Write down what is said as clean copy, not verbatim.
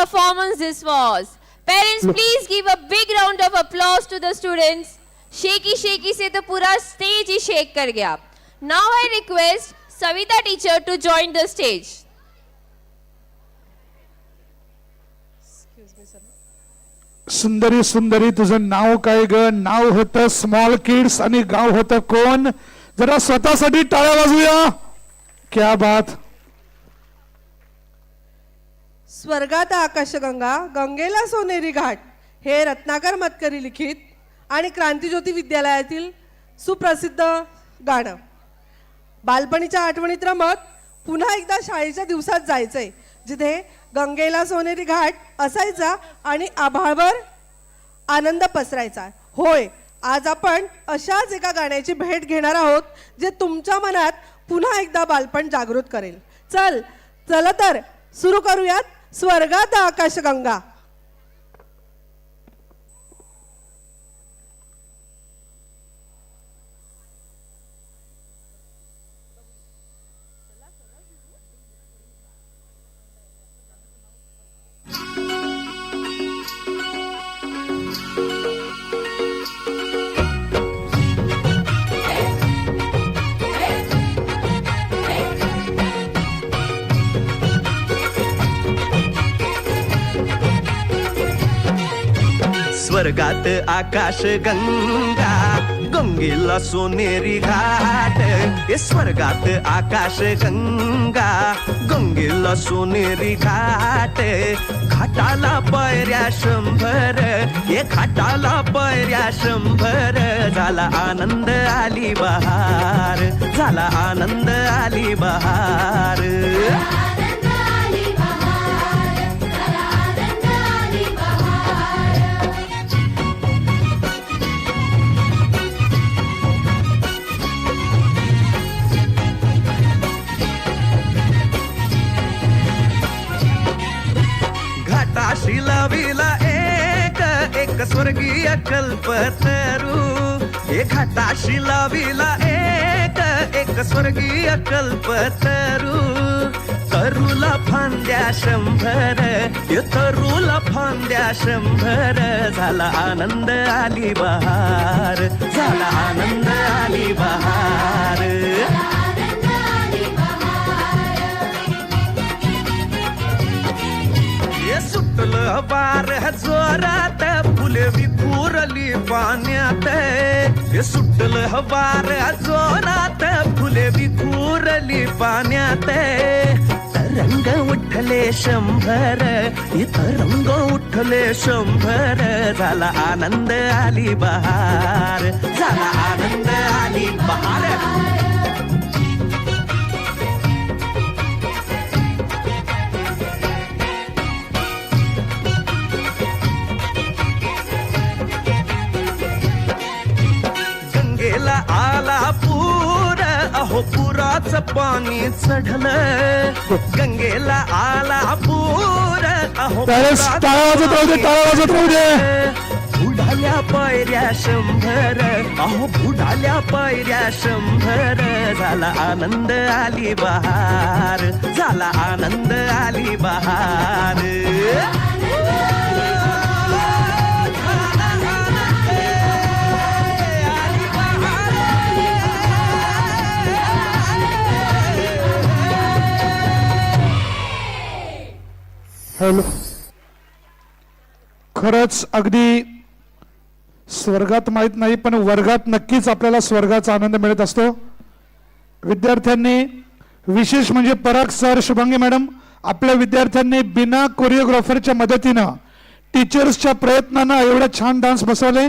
performance this was. Parents, please give a big round of applause to the students. Shaky shaky से तो पूरा stage ही shake कर गया. Now I request Savita teacher to join the stage. सुंदरी सुंदरी तुझं नाव काय ग? नाव होतं small kids आणि गाव होतं कोण? जरा स्वतःसाठी टाळ्या वाजूया. क्या बात. स्वर्गात आकाशगंगा गंगेला सोनेरी घाट हे रत्नाकर मतकरी लिखित आणि क्रांतिज्योती विद्यालयातील सुप्रसिद्ध गाणं. बालपणीच्या आठवणीत रमत पुन्हा एकदा शाळेच्या दिवसात जायचंय, जिथे गंगेला सोनेरी घाट असायचा आणि आभाळभर आनंद पसरायचा. होय, आज आपण अशाच एका गाण्याची भेट घेणार आहोत, जे तुमच्या मनात पुन्हा एकदा बालपण जागृत करेल. चला तर सुरू करूयात. स्वर्गात आकाशगंगा. स्वर्गात आकाश गंगा गंगेला सोनेरी घाट. हे स्वर्गात आकाश गंगा गंगेला सोनेरी घाट. घाटाला पायऱ्या 100, हे घाटाला पायऱ्या 100. झाला आनंद आली बहार, झाला आनंद आली बहार. घाटाशी लाविला एक स्वर्गीय कल्पतरू. हे घाटाशी लाविला एक स्वर्गीय कल्पतरू. तरूला फांद्या 100, हे तरूला फांद्या 100. झाला आनंद आली बहार, झाला आनंद आली बहार. सुटलं वार जोरात फुले विखुरली पाण्यात. हे सुटलं वार जोरात फुले विखुरली पाण्यात. तरंग उठले 100, हे तरंग उठले 100. झाला आनंद आली बहार, झाला आनंद आली बहार. गंगेला आला पूर, अहो पुराचं पाणी चढलं. गंगेला आला पूर, अहो टाळ्या वाजत राहू दे, टाळ्या वाजत राहू दे. बुडाल्या पायऱ्या 100, अहो बुडाल्या पायऱ्या 100. झाला आनंद आली बहार, झाला आनंद आली बहार. हॅलो. खरंच अगदी स्वर्गात माहित नाही, पण वर्गात नक्कीच आपल्याला स्वर्गाचा आनंद मिळत असतो. विद्यार्थ्यांनी विशेष म्हणजे पराग सर, शुभांगी मॅडम, आपल्या विद्यार्थ्यांनी बिना कोरिओग्राफरच्या मदतीनं टीचर्सच्या प्रयत्नानं एवढा छान डान्स बसवले.